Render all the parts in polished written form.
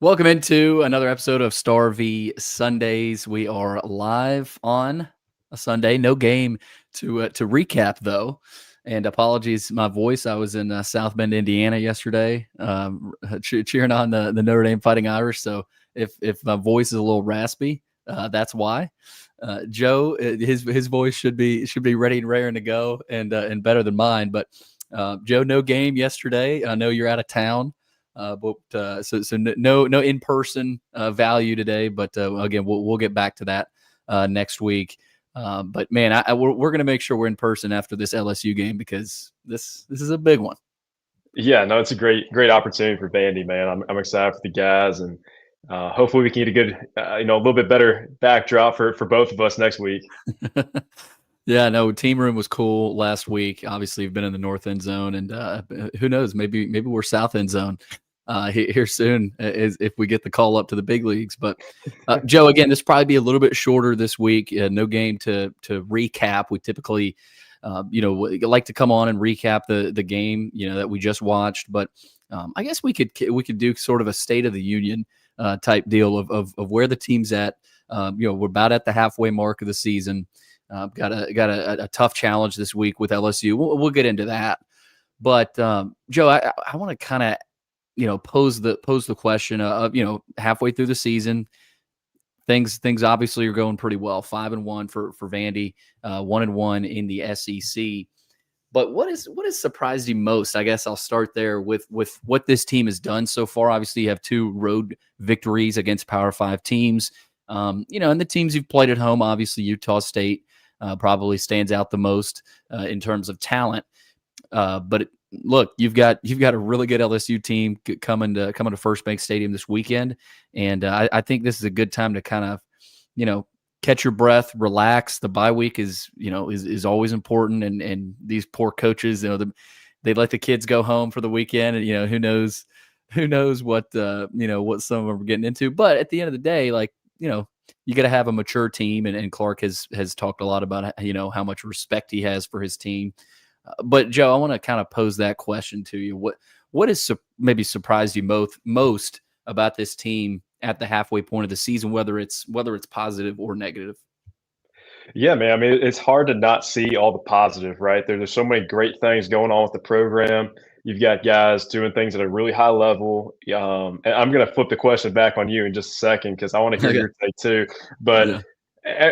Welcome into another episode of Star v Sundays. We are live on a Sunday. No game to recap though, and apologies, my voice. I was in South Bend, Indiana yesterday, cheering on the Notre Dame Fighting Irish. So if my voice is a little raspy, that's why. Joe, his voice should be ready and raring to go, and better than mine. But Joe, no game yesterday. I know you're out of town. So no in person value today, but again we'll get back to that next week. But man, we're going to make sure we're in person after this LSU game because this is a big one. Yeah, no, it's a great opportunity for Vandy, man. I'm excited for the guys, and hopefully we can get a good, a little bit better backdrop for both of us next week. Yeah, no, team room was cool last week. Obviously, you've been in the north end zone, and who knows, maybe we're south end zone here soon if we get the call up to the big leagues. But Joe, again, this will probably be a little bit shorter this week. No game to recap. We typically, like to come on and recap the game, that we just watched. But I guess we could do sort of a State of the Union type deal of where the team's at. We're about at the halfway mark of the season. Got a tough challenge this week with LSU. We'll get into that. But Joe, I want to kind of pose the question of halfway through the season, things obviously are going pretty well. 5-1 for Vandy, 1-1 in the SEC. But what has surprised you most? I guess I'll start there with what this team has done so far. Obviously, you have 2 road victories against Power 5 teams. And the teams you've played at home, obviously Utah State probably stands out the most in terms of talent. But look, you've got a really good LSU team coming to FirstBank Stadium this weekend, and I think this is a good time to kind of catch your breath, relax. The bye week is always important, and these poor coaches, they let the kids go home for the weekend, and who knows what what some of them are getting into. But at the end of the day, you got to have a mature team, and Clark has talked a lot about how much respect he has for his team. But Joe, I want to kind of pose that question to you. What has maybe surprised you most about this team at the halfway point of the season, whether it's positive or negative? Yeah, man. I mean, it's hard to not see all the positive, right? There's so many great things going on with the program. You've got guys doing things at a really high level. And I'm going to flip the question back on you in just a second because I want to hear Okay. your take too. But Yeah.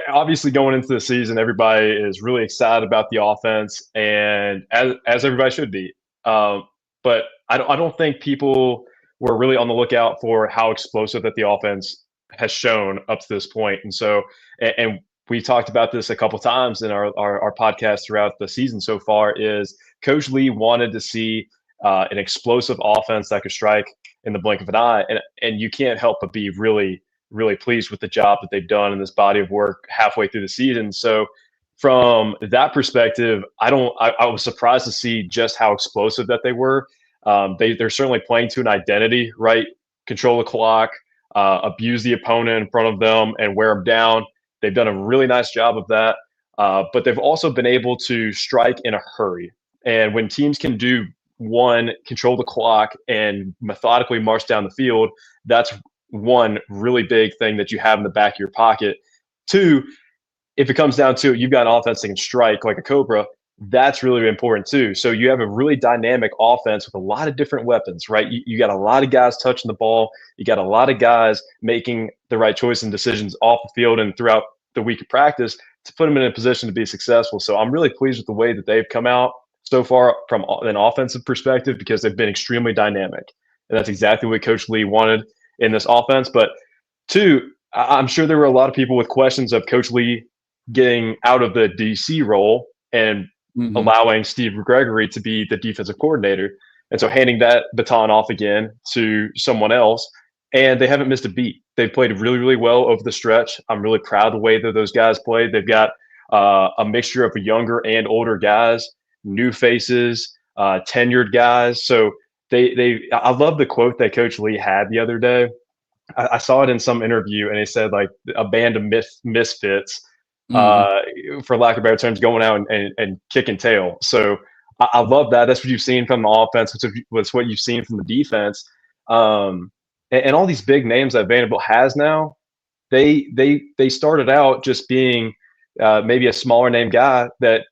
obviously, going into the season, everybody is really excited about the offense, and as everybody should be. But I don't think people were really on the lookout for how explosive that the offense has shown up to this point. And so, and we talked about this a couple times in our podcast throughout the season so far. Is Coach Lee wanted to see an explosive offense that could strike in the blink of an eye, and you can't help but be really pleased with the job that they've done in this body of work halfway through the season. So from that perspective, I was surprised to see just how explosive that they were. They're certainly playing to an identity, right? Control the clock, abuse the opponent in front of them, and wear them down. They've done a really nice job of that. But they've also been able to strike in a hurry. And when teams can do one, control the clock and methodically march down the field, that's one really big thing that you have in the back of your pocket. 2, if it comes down to it, you've got an offense that can strike like a cobra. That's really important too. So you have a really dynamic offense with a lot of different weapons, right? You got a lot of guys touching the ball. You got a lot of guys making the right choice and decisions off the field and throughout the week of practice to put them in a position to be successful. So I'm really pleased with the way that they've come out so far from an offensive perspective because they've been extremely dynamic. And that's exactly what Coach Lee wanted in this offense. But 2, I'm sure there were a lot of people with questions of Coach Lee getting out of the DC role and allowing Steve Gregory to be the defensive coordinator. And so handing that baton off again to someone else. And they haven't missed a beat. They've played really, really well over the stretch. I'm really proud of the way that those guys played. They've got a mixture of younger and older guys, new faces, tenured guys. So I love the quote that Coach Lee had the other day. I saw it in some interview, and he said like a band of misfits, for lack of better terms, going out and kicking tail. So I love that. That's what you've seen from the offense. It's what you've seen from the defense. and all these big names that Vanderbilt has now, they started out just being maybe a smaller name guy that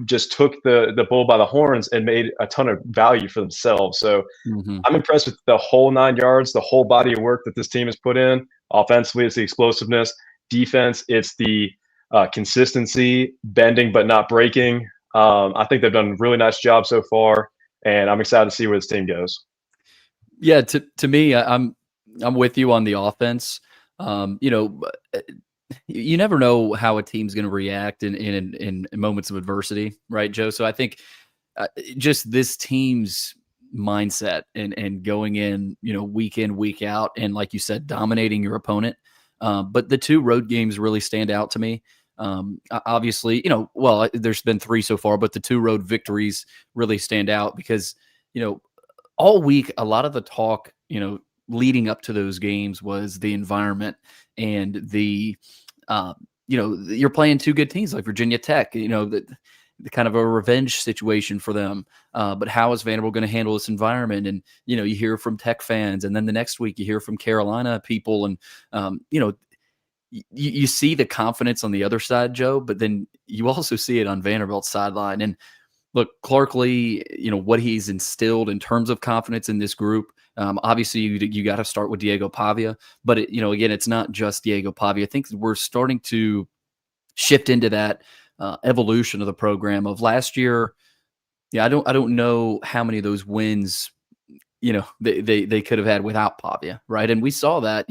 just took the bull by the horns and made a ton of value for themselves. So Mhm. I'm impressed with the whole 9 yards, the whole body of work that this team has put in. Offensively, it's the explosiveness. Defense, it's the consistency, bending but not breaking. I think they've done a really nice job so far, and I'm excited to see where this team goes. Yeah, to me, I'm with you on the offense. You know, you never know how a team's going to react in moments of adversity, right, Joe? So I think just this team's mindset and going in, week in, week out, and like you said, dominating your opponent. But the two road games really stand out to me. Obviously, well, there's been three so far, but the two road victories really stand out because, all week, a lot of the talk, leading up to those games was the environment and you're playing two good teams like Virginia Tech, the kind of a revenge situation for them. But how is Vanderbilt going to handle this environment? And, you hear from Tech fans, and then the next week you hear from Carolina people, and, you see the confidence on the other side, Joe, but then you also see it on Vanderbilt's sideline. And look, Clark Lee, what he's instilled in terms of confidence in this group. Obviously, you got to start with Diego Pavia, but again, it's not just Diego Pavia. I think we're starting to shift into that evolution of the program of last year. Yeah, I don't know how many of those wins, they could have had without Pavia, right? And we saw that,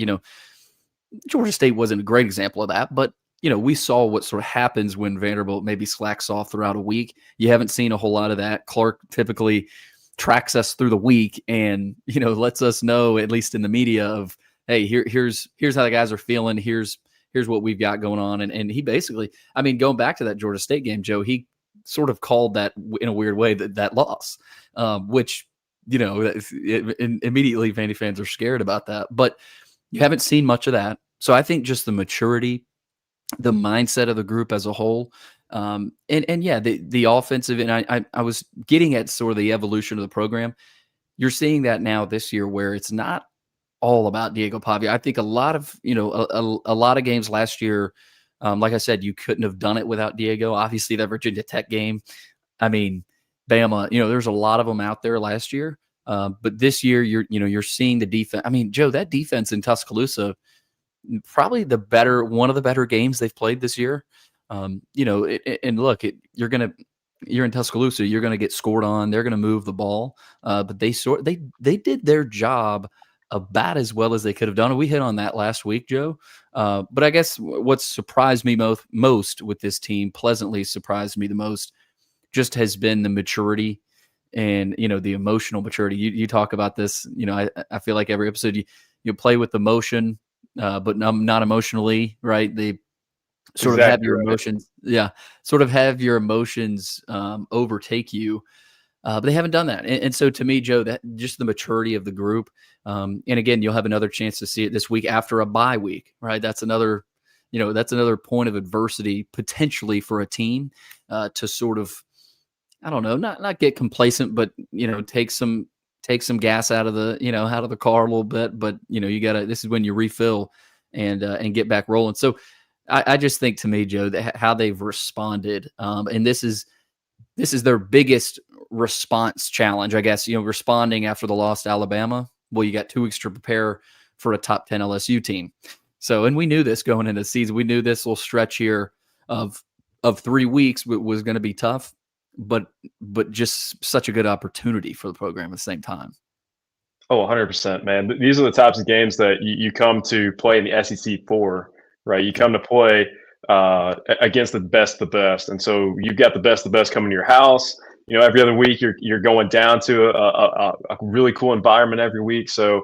Georgia State wasn't a great example of that, but we saw what sort of happens when Vanderbilt maybe slacks off throughout a week. You haven't seen a whole lot of that. Clark typically tracks us through the week and, lets us know, at least in the media, of, hey, here's how the guys are feeling. Here's what we've got going on. And he basically, going back to that Georgia State game, Joe, he sort of called that in a weird way that loss, which, immediately Vandy fans are scared about that. But you haven't seen much of that. So I think just the maturity, the mindset of the group as a whole, and yeah, the offensive, and I was getting at sort of the evolution of the program. You're seeing that now this year where it's not all about Diego Pavia. I think a lot of, a lot of games last year, like I said, you couldn't have done it without Diego. Obviously, that Virginia Tech game, Bama, there's a lot of them out there last year. But this year, you're seeing the defense. Joe, that defense in Tuscaloosa, probably one of the better games they've played this year. And look, you're in Tuscaloosa, you're going to get scored on. They're going to move the ball, but they did their job about as well as they could have done. We hit on that last week, Joe. But I guess what surprised me most with this team, pleasantly surprised me the most, just has been the maturity and the emotional maturity. You talk about this. I feel like every episode you play with emotion, but not emotionally, right? They sort of have your emotions, sort of have your emotions overtake you. But they haven't done that. And so to me, Joe, that just the maturity of the group. And again, you'll have another chance to see it this week after a bye week, right? That's another point of adversity potentially for a team to sort of, I don't know, not get complacent, but take some gas out of the car a little bit. But this is when you refill and get back rolling. So I just think, to me, Joe, that how they've responded, and this is their biggest response challenge, I guess. Responding after the loss to Alabama. Well, you got 2 weeks to prepare for a top 10 LSU team. So, and we knew this going into the season. We knew this little stretch here of 3 weeks was going to be tough. But just such a good opportunity for the program at the same time. Oh, 100%, man. These are the types of games that you come to play in the SEC for, right? You come to play against the best of the best. And so you've got the best of the best coming to your house. Every other week you're going down to a really cool environment every week. So,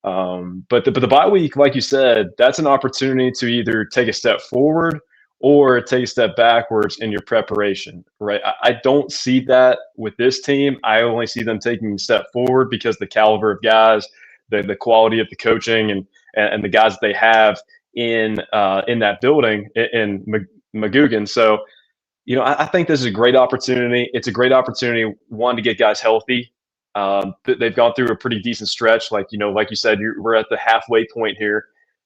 but the bye week, like you said, that's an opportunity to either take a step forward or take a step backwards in your preparation, right? I don't see that with this team. I only see them taking a step forward because the caliber of guys, the quality of the coaching, and the guys that they have in that building in McGugan. So, I think this is a great opportunity. It's a great opportunity, one, to get guys healthy, They've gone through a pretty decent stretch. Like you said, we're at the halfway point here.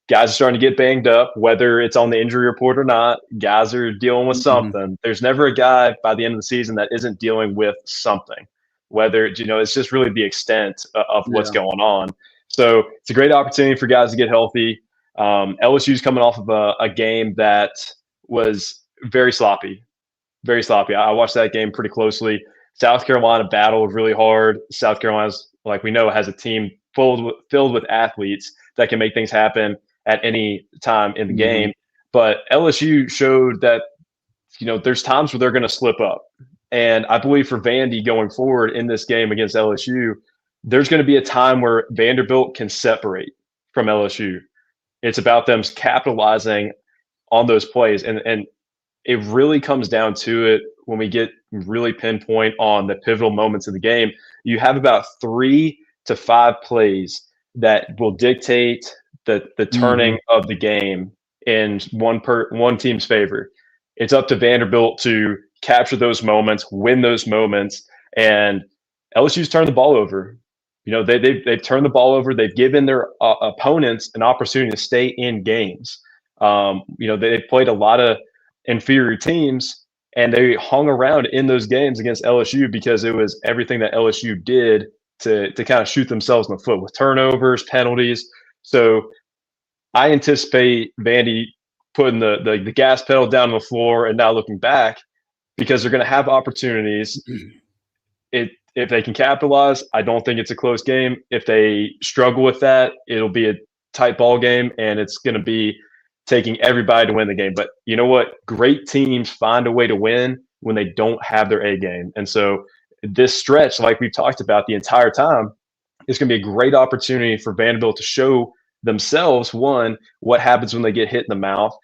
Guys are starting to get banged up, whether it's on the injury report or not. Guys are dealing with something. There's never a guy by the end of the season that isn't dealing with something. Whether it's just really the extent of what's going on. So it's a great opportunity for guys to get healthy. LSU's coming off of a game that was very sloppy, very sloppy. I watched that game pretty closely. South Carolina battled really hard. South Carolina's, like we know, has a team filled with athletes that can make things happen at any time in the game. But LSU showed that, there's times where they're going to slip up. And I believe for Vandy going forward in this game against LSU, there's going to be a time where Vanderbilt can separate from LSU. It's about them capitalizing on those plays. And it really comes down to it when we get really pinpoint on the pivotal moments of the game. You have about 3 to 5 plays that will dictate the turning of the game in one team's favor. It's up to Vanderbilt to capture those moments, win those moments, and LSU's turned the ball over. They've turned the ball over. They've given their opponents an opportunity to stay in games. They've played a lot of inferior teams, and they hung around in those games against LSU because it was everything that LSU did to kind of shoot themselves in the foot with turnovers, penalties. So I anticipate Vandy putting the gas pedal down on the floor and not looking back, because they're going to have opportunities. If they can capitalize, I don't think it's a close game. If they struggle with that, it'll be a tight ball game, and it's going to be taking everybody to win the game. But you know what? Great teams find a way to win when they don't have their A game. And so this stretch, like we've talked about the entire time, is going to be a great opportunity for Vanderbilt to show themselves, one, what happens when they get hit in the mouth.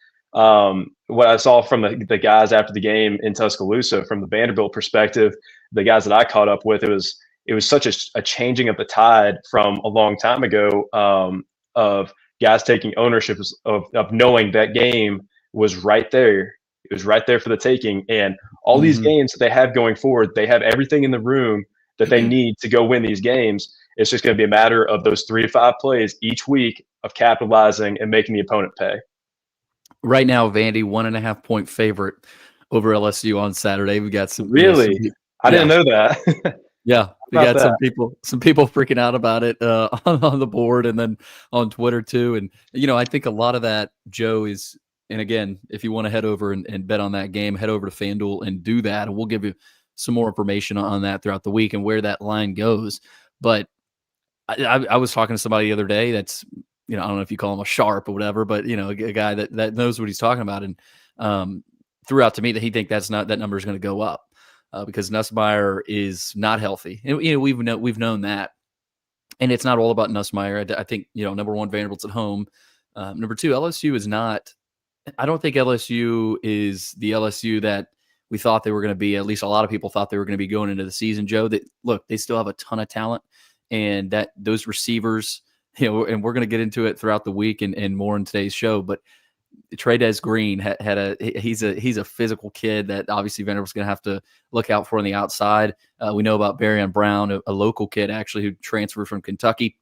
What I saw from the guys after the game in Tuscaloosa, from the Vanderbilt perspective, the guys that I caught up with, it was such a changing of the tide from a long time ago, of guys taking ownership of knowing that game was right there. It was right there for the taking. And all these games that they have going forward, they have everything in the room that they need to go win these games. It's just going to be a matter of those 3 to 5 plays each week of capitalizing and making the opponent pay. Right now, Vandy 1.5 point favorite over LSU on Saturday. We got some really. I didn't know that. Yeah, we got some people freaking out about it on the board and then on Twitter too. And I think a lot of that, Joe, is, and again, if you want to head over and bet on that game, head over to FanDuel and do that, and we'll give you some more information on that throughout the week and where that line goes. But I was talking to somebody the other day that's, I don't know if you call him a sharp or whatever, but a guy that knows what he's talking about, and threw out to me that he think that number is going to go up because Nussmeier is not healthy, and we've known that, and it's not all about Nussmeier. I think number one, Vanderbilt's at home. Number two, LSU is not. I don't think LSU is the LSU that we thought they were going to be. At least a lot of people thought they were going to be going into the season, Joe. That look, they still have a ton of talent, and that those receivers. And we're going to get into it throughout the week and more in today's show. But Trey'Dez Green he's a physical kid that obviously Vanderbilt's going to have to look out for on the outside. We know about Barrion Brown, a local kid actually who transferred from Kentucky.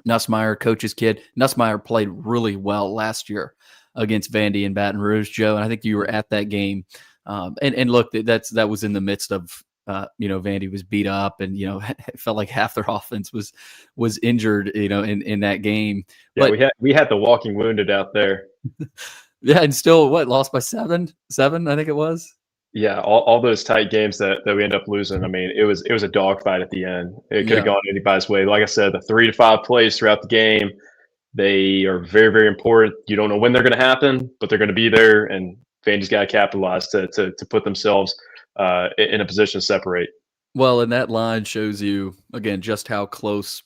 Nussmeier, coach's kid. Nussmeier played really well last year against Vandy in Baton Rouge, Joe. And I think you were at that game. And look, that was in the midst of. Vandy was beat up, and it felt like half their offense was injured, in that game. Yeah, but we had the walking wounded out there. Yeah, and still lost by seven, I think it was. Yeah, all those tight games that we end up losing. I mean, it was a dogfight at the end. It could have gone anybody's way. Like I said, the 3 to 5 plays throughout the game, they are very, very important. You don't know when they're going to happen, but they're going to be there, and Vandy's got to capitalize to put themselves in a position to separate. Well, and that line shows you again just how close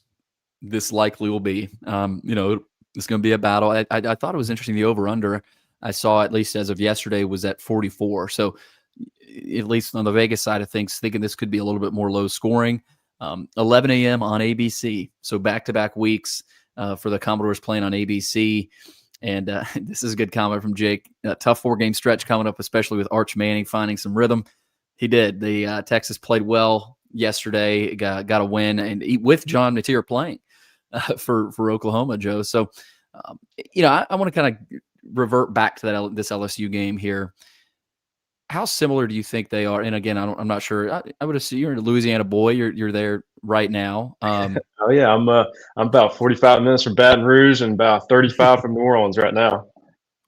this likely will be. It's going to be a battle. I thought it was interesting. The over/under I saw, at least as of yesterday, was at 44. So at least on the Vegas side of things, thinking this could be a little bit more low scoring. 11 a.m. on ABC. So back-to-back weeks for the Commodores playing on ABC. And this is a good comment from Jake. A tough 4-game stretch coming up, especially with Arch Manning finding some rhythm. He did. The Texas played well yesterday, got a win, and with John Mateer playing for Oklahoma, Joe. So, I want to kind of revert back to this LSU game here. How similar do you think they are? And again, I'm not sure. I would assume you're a Louisiana boy. You're there right now. Oh yeah, I'm about 45 minutes from Baton Rouge and about 35 from New Orleans right now.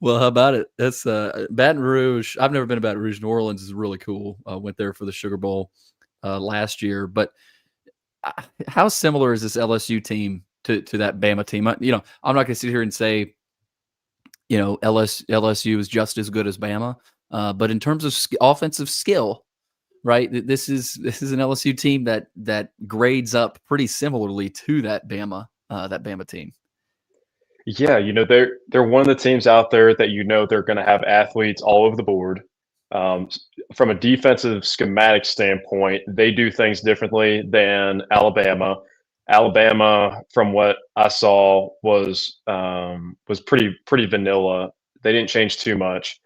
Well, how about it? That's Baton Rouge. I've never been to Baton Rouge. New Orleans is really cool. Went there for the Sugar Bowl last year. But how similar is this LSU team to that Bama team? I'm not going to sit here and say, LSU is just as good as Bama. But in terms of offensive skill, right? This is an LSU team that grades up pretty similarly to that Bama team. Yeah, they're one of the teams out there that they're going to have athletes all over the board. From a defensive schematic standpoint, they do things differently than Alabama. Alabama, from what I saw, was pretty vanilla. They didn't change too much.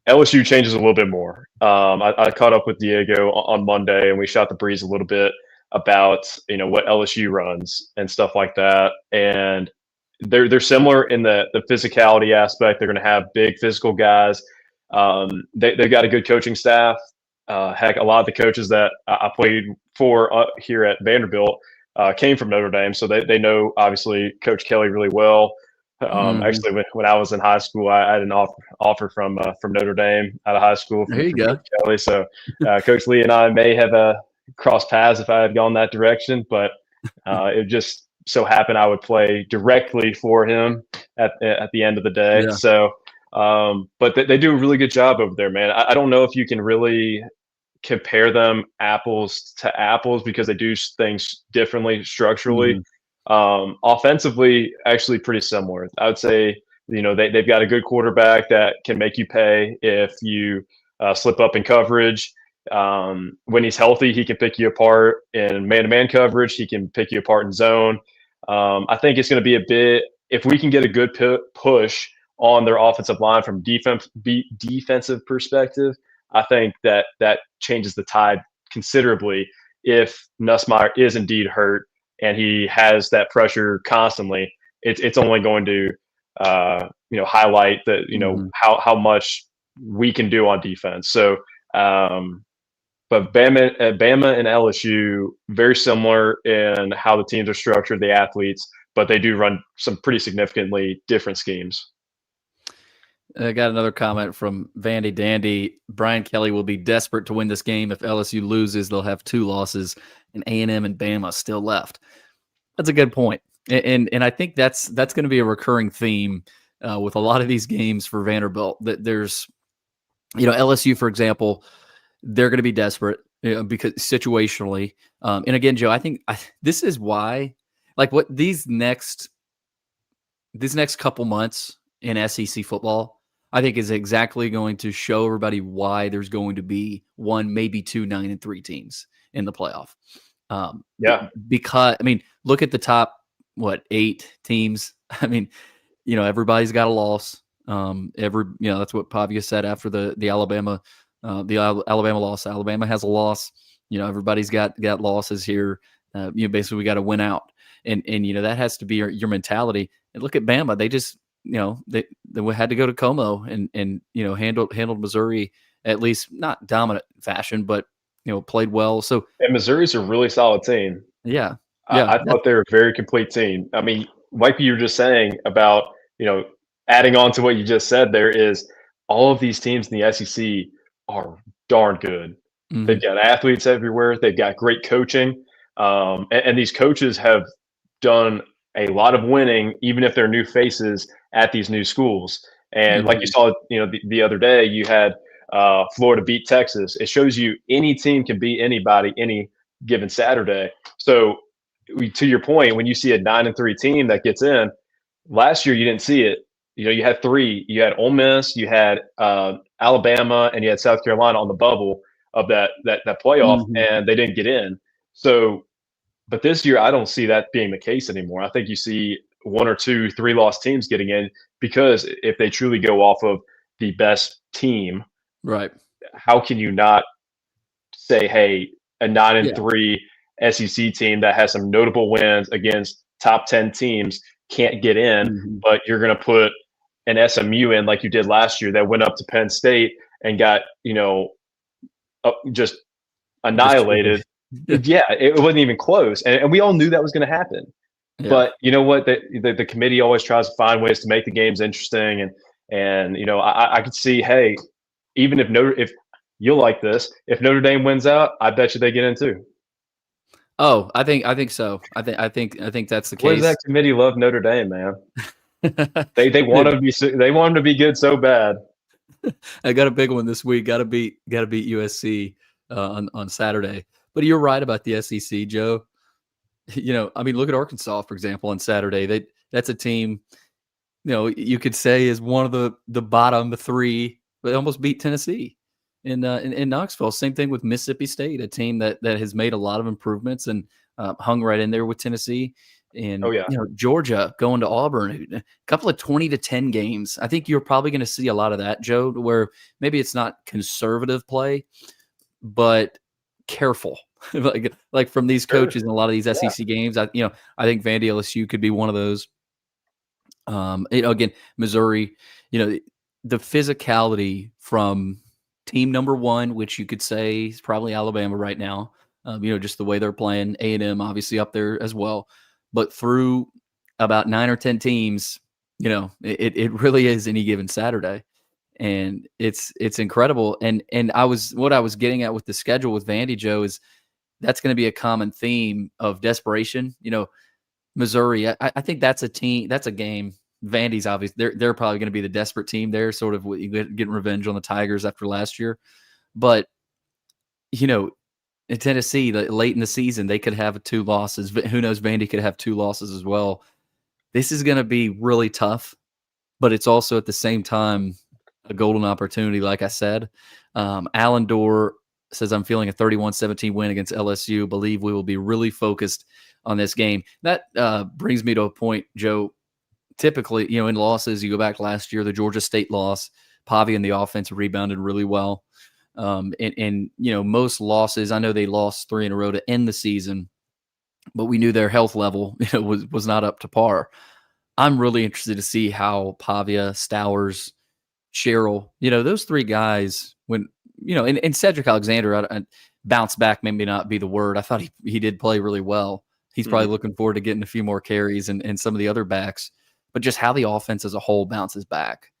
LSU changes a little bit more. I caught up with Diego on Monday, and we shot the breeze a little bit about what LSU runs and stuff like that. And they're similar in the physicality aspect. They're going to have big physical guys. They've got a good coaching staff. Heck, a lot of the coaches that I played for here at Vanderbilt came from Notre Dame, so they know obviously Coach Kelly really well. Actually, when I was in high school, I had an offer from Notre Dame out of high school from Coach Kelly. So Coach Lee and I may have crossed paths if I had gone that direction, but it just so happened I would play directly for him at the end of the day. Yeah. So, but they do a really good job over there, man. I don't know if you can really compare them apples to apples because they do things differently structurally. Offensively, actually pretty similar. I would say, they've got a good quarterback that can make you pay if you slip up in coverage. When he's healthy, he can pick you apart in man-to-man coverage. He can pick you apart in zone. I think it's going to be a bit, if we can get a good push on their offensive line from defensive perspective, I think that changes the tide considerably if Nussmeier is indeed hurt and he has that pressure constantly. It's only going to highlight that how much we can do on defense. So but Bama and LSU very similar in how the teams are structured, the athletes, but they do run some pretty significantly different schemes. I got another comment from Vandy Dandy. Brian Kelly will be desperate to win this game. If LSU loses, they'll have 2 losses, and A&M and Bama still left. That's a good point, and I think that's going to be a recurring theme with a lot of these games for Vanderbilt. That there's, LSU, for example, they're going to be desperate because situationally, and again, Joe, I think this is why, like, what these next couple months in SEC football, I think is exactly going to show everybody why there's going to be 1, maybe 2 9-3 teams in the playoff. Because look at the top 8 teams. Everybody's got a loss. That's what Pavia said after the Alabama loss. Alabama has a loss. Everybody's got losses here. Basically we got to win out, and that has to be your mentality. And look at Bama. They just they had to go to Como and handled Missouri, at least not dominant fashion, but played well. So, and Missouri's a really solid team. Yeah. I thought they were a very complete team. Like you were just saying about, adding on to what you just said, there is all of these teams in the SEC are darn good. Mm-hmm. They've got athletes everywhere. They've got great coaching. And these coaches have done a lot of winning, even if they're new faces at these new schools. And like you saw, the other day, you had Florida beat Texas. It shows you any team can beat anybody any given Saturday. So to your point, when you see a 9-3 team that gets in, last year you didn't see it. You had 3. You had Ole Miss, you had Alabama, and you had South Carolina on the bubble of that playoff, and they didn't get in. So, but this year I don't see that being the case anymore. I think you see 1 or 2 3-loss teams getting in, because if they truly go off of the best team, right? How can you not say, hey, a 9 and Yeah. 3 SEC team that has some notable wins against top 10 teams can't get in, Mhm. but you're going to put an SMU in like you did last year that went up to Penn State and got, just Destroyed. annihilated. Yeah, it wasn't even close. And we all knew that was going to happen. Yeah. But you know what? The committee always tries to find ways to make the games interesting. And I could see, hey, even if you'll like this, if Notre Dame wins out, I bet you they get in too. Oh, I think so. I think that's the Boy, does case. that committee love Notre Dame, man. They want them to be good so bad. I got a big one this week. Got to beat USC on Saturday. But you're right about the SEC, Joe. I mean, look at Arkansas, for example, on Saturday. That's a team, you could say is one of the bottom three, but they almost beat Tennessee in Knoxville. Same thing with Mississippi State, a team that has made a lot of improvements and hung right in there with Tennessee. Oh And yeah. Georgia going to Auburn, a couple of 20-10 games. I think you're probably going to see a lot of that, Joe, where maybe it's not conservative play, but careful. like from these Sure. coaches in a lot of these Yeah. SEC games. I think Vandy LSU could be one of those. Again, Missouri, the physicality from team number one, which you could say is probably Alabama right now. Just the way they're playing. A&M obviously up there as well, but through about 9 or 10 teams, it really is any given Saturday, and it's incredible. And what I was getting at with the schedule with Vandy, Joe, is that's going to be a common theme of desperation. Missouri, I think that's a team, that's a game. Vandy's obviously they're probably going to be the desperate team there, sort of getting revenge on the Tigers after last year. But in Tennessee, late in the season, they could have 2 losses. Who knows? Vandy could have 2 losses as well. This is going to be really tough, but it's also at the same time a golden opportunity. Like I said, Alan Dorr says, I'm feeling a 31-17 win against LSU. Believe we will be really focused on this game. That brings me to a point, Joe. Typically, in losses, you go back last year, the Georgia State loss, Pavia and the offense rebounded really well. And most losses, I know they lost 3 in a row to end the season, but we knew their health level was not up to par. I'm really interested to see how Pavia, Stowers, Cheryl, those 3 guys, when, and Cedric Alexander, I bounce back, maybe not be the word. I thought he did play really well. He's probably looking forward to getting a few more carries and some of the other backs, but just how the offense as a whole bounces back.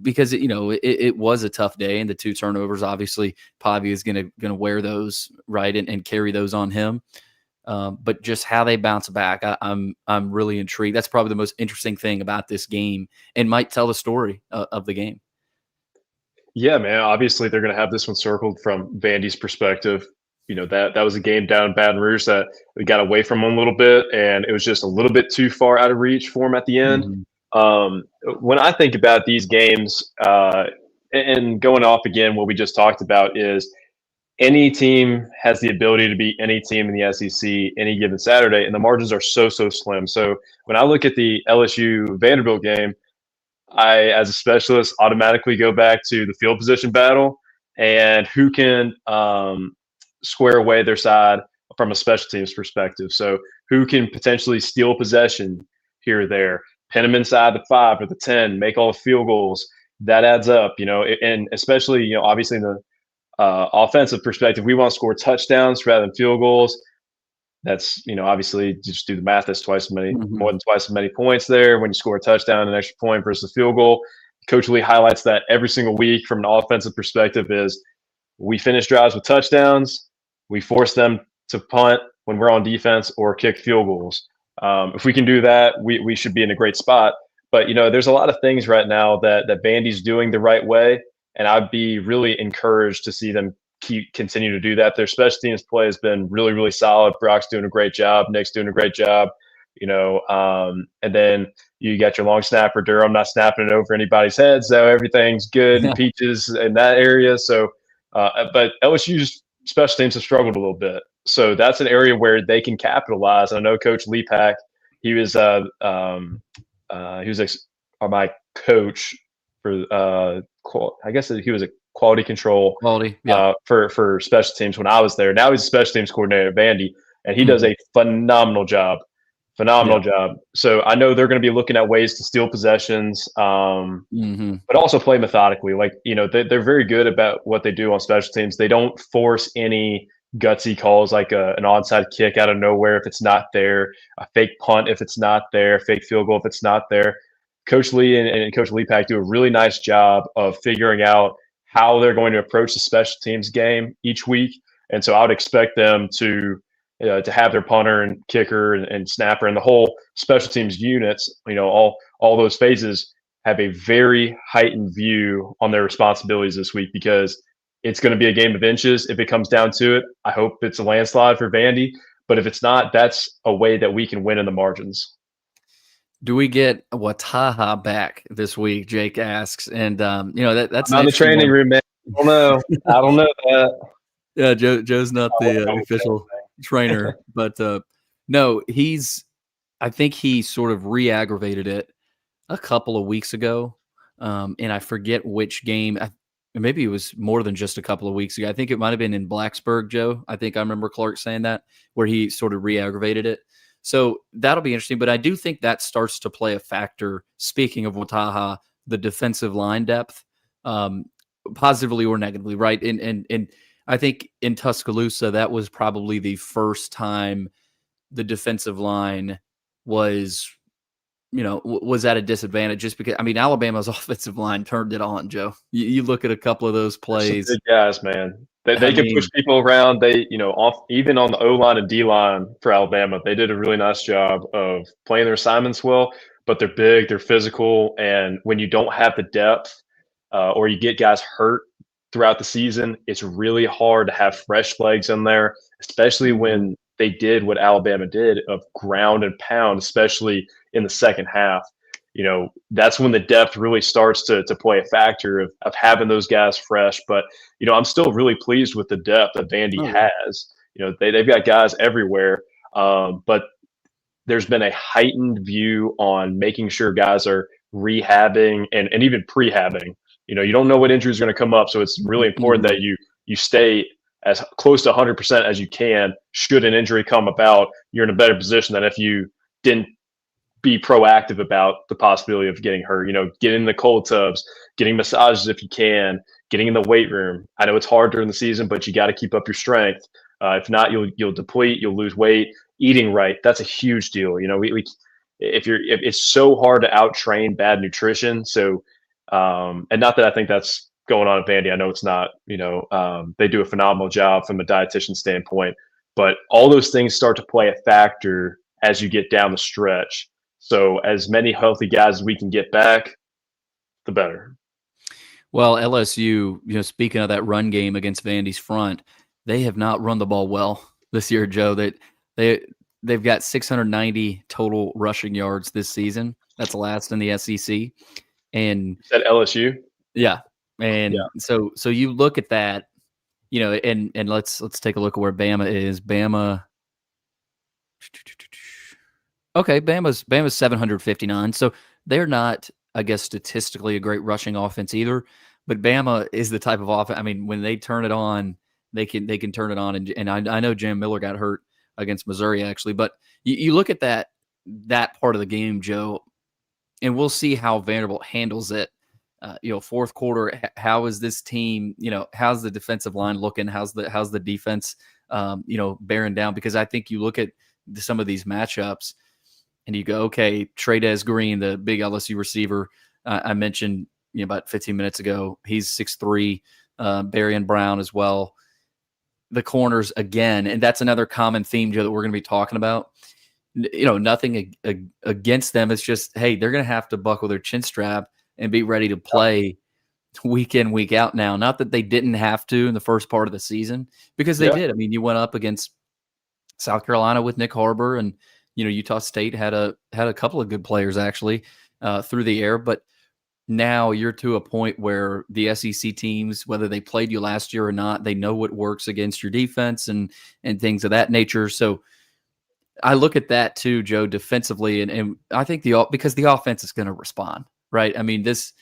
Because it was a tough day, and the 2 turnovers, obviously Pavia is gonna wear those, right, and carry those on him. But just how they bounce back, I'm really intrigued. That's probably the most interesting thing about this game, and might tell the story of the game. Yeah, man. Obviously, they're going to have this one circled from Vandy's perspective. That was a game down in Baton Rouge that we got away from them a little bit, and it was just a little bit too far out of reach for them at the end. Mhm. When I think about these games, and going off again, what we just talked about is any team has the ability to beat any team in the SEC any given Saturday, and the margins are so slim. So when I look at the LSU Vanderbilt game, I, as a specialist, automatically go back to the field position battle and who can square away their side from a special teams perspective. So who can potentially steal possession here or there, pin them inside the 5 or the 10, make all the field goals. That adds up, and especially, obviously in the offensive perspective, we want to score touchdowns rather than field goals. That's, obviously just do the math. That's more than twice as many points there when you score a touchdown, an extra point versus a field goal. Coach Lee highlights that every single week from an offensive perspective is we finish drives with touchdowns. We force them to punt when we're on defense or kick field goals. If we can do that, we should be in a great spot. But, there's a lot of things right now that Vandy's doing the right way. And I'd be really encouraged to see them continue to do that. Their special teams play has been really, really solid. Brock's doing a great job. Nick's doing a great job. And then you got your long snapper Durham not snapping it over anybody's head, so everything's good and peaches in that area. So, but LSU's special teams have struggled a little bit, so that's an area where they can capitalize. I know Coach Leapak, he was my coach for I guess he was a quality control Quality, yeah. for special teams when I was there. Now he's a special teams coordinator at Vandy, and he does Mhm. a phenomenal job. Phenomenal Yeah. job. So I know they're going to be looking at ways to steal possessions, Mhm. but also play methodically. Like, they're very good about what they do on special teams. They don't force any gutsy calls like an onside kick out of nowhere if it's not there, a fake punt if it's not there, fake field goal if it's not there. Coach Lee and Coach Lee Pack do a really nice job of figuring out how they're going to approach the special teams game each week. And so I would expect them to have their punter and kicker and snapper and the whole special teams units, all those phases have a very heightened view on their responsibilities this week because it's going to be a game of inches. If it comes down to it, I hope it's a landslide for Vandy. But if it's not, that's a way that we can win in the margins. Do we get Wataha back this week? Jake asks, and that's an I'm not in the interesting training one. room, man. I don't know. I don't know that. Yeah, Joe's not the I official trainer, but no, I think he sort of re-aggravated it a couple of weeks ago, and I forget which game. Maybe it was more than just a couple of weeks ago. I think it might have been in Blacksburg, Joe. I think I remember Clark saying that, where he sort of re-aggravated it. So that'll be interesting, but I do think that starts to play a factor. Speaking of Wataha, the defensive line depth, um, positively or negatively, right? And I think in Tuscaloosa, that was probably the first time the defensive line was, was at a disadvantage just because, I mean, Alabama's offensive line turned it on, Joe. You look at a couple of those They're some plays. big guys, man. They I they can push mean, people around. Off even on the O line and D line for Alabama, they did a really nice job of playing their assignments well. But they're big, they're physical, and when you don't have the depth, or you get guys hurt throughout the season, it's really hard to have fresh legs in there, especially mhm. when they did what Alabama did of ground and pound, especially in the second half. That's when the depth really starts to play a factor of having those guys fresh. But I'm still really pleased with the depth that Vandy Oh, yeah. has. They've got guys everywhere, but there's been a heightened view on making sure guys are rehabbing and even prehabbing. You don't know what injuries are going to come up, so it's really important Mhm. that you stay as close to 100% as you can. Should an injury come about, you're in a better position than if you didn't be proactive about the possibility of getting hurt. Get in the cold tubs, getting massages if you can, getting in the weight room. I know it's hard during the season, but you got to keep up your strength. If not, you'll deplete, you'll lose weight. Eating right, that's a huge deal. If it's so hard to out train bad nutrition. So, and not that I think that's going on at Vandy. I know it's not. They do a phenomenal job from a dietitian standpoint, but all those things start to play a factor as you get down the stretch. So as many healthy guys as we can get back, the better. Well, LSU, speaking of that run game against Vandy's front, they have not run the ball well this year, Joe. They they've got 690 total rushing yards this season. That's last in the SEC. And You said LSU? yeah, Yeah. and so you look at that, and let's take a look at where Bama is. Bama, okay, Bama's 759. So they're not, I guess, statistically a great rushing offense either. But Bama is the type of offense. I mean, when they turn it on, they can turn it on. And I know Jam Miller got hurt against Missouri actually, but you look at that part of the game, Joe, and we'll see how Vanderbilt handles it. Fourth quarter, how is this team? How's the defensive line looking? How's the defense? Bearing down, because I think you look at some of these matchups and you go, okay, Trey'Dez Green, the big LSU receiver I mentioned about 15 minutes ago, he's 6'3". Barian Brown as well. The corners again, and that's another common theme, Joe, that we're going to be talking about. Nothing against them. It's just, hey, they're going to have to buckle their chin strap and be ready to play week in, week out now. Not that they didn't have to in the first part of the season, because they Yeah. did. I mean, you went up against South Carolina with Nick Harbor, and Utah State had a couple of good players actually through the air. But now you're to a point where the SEC teams, whether they played you last year or not, they know what works against your defense and things of that nature. So I look at that too, Joe, defensively, and I think because the offense is going to respond, right? I mean, this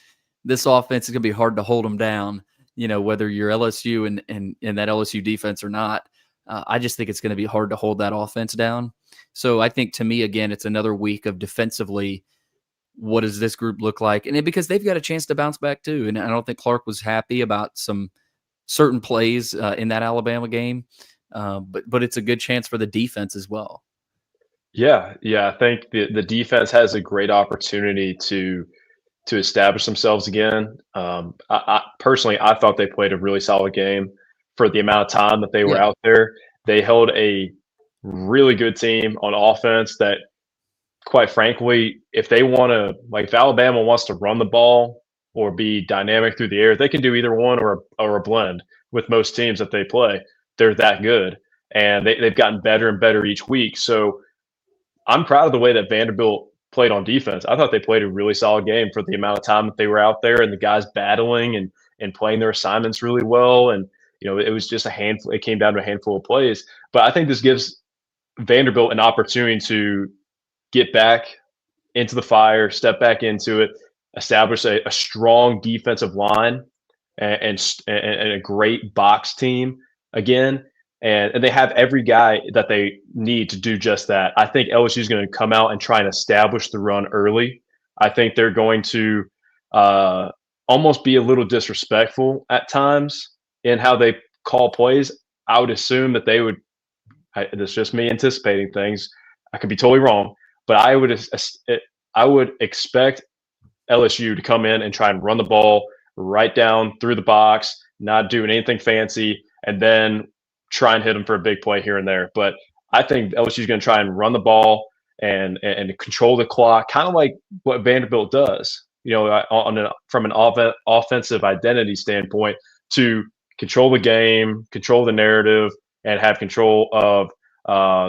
offense is going to be hard to hold them down, whether you're LSU and that LSU defense or not. I just think it's going to be hard to hold that offense down. So I think, to me, again, it's another week of defensively, what does this group look like? And because they've got a chance to bounce back too. And I don't think Clark was happy about some certain plays in that Alabama game. But it's a good chance for the defense as well. Yeah. I think the defense has a great opportunity to establish themselves again. I personally, I thought they played a really solid game for the amount of time that they were out there. They held a really good team on offense that, quite frankly, if they want to, like, if Alabama wants to run the ball or be dynamic through the air, they can do either one or a blend with most teams that they play. They're that good. And they've gotten better and better each week. So I'm proud of the way that Vanderbilt played on defense. I thought they played a really solid game for the amount of time that they were out there, and the guys battling and playing their assignments really well. And, it was just a handful. It came down to a handful of plays. But I think this gives Vanderbilt an opportunity to get back into the fire, step back into it, establish a strong defensive line and a great box team again. And they have every guy that they need to do just that. I think LSU is going to come out and try and establish the run early. I think they're going to almost be a little disrespectful at times in how they call plays. I would assume that they would. That's just me anticipating things. I could be totally wrong, but I would expect LSU to come in and try and run the ball right down through the box, not doing anything fancy, and then try and hit them for a big play here and there. But I think LSU is going to try and run the ball and control the clock, kind of like what Vanderbilt does, from an offensive identity standpoint, to control the game, control the narrative, and have control of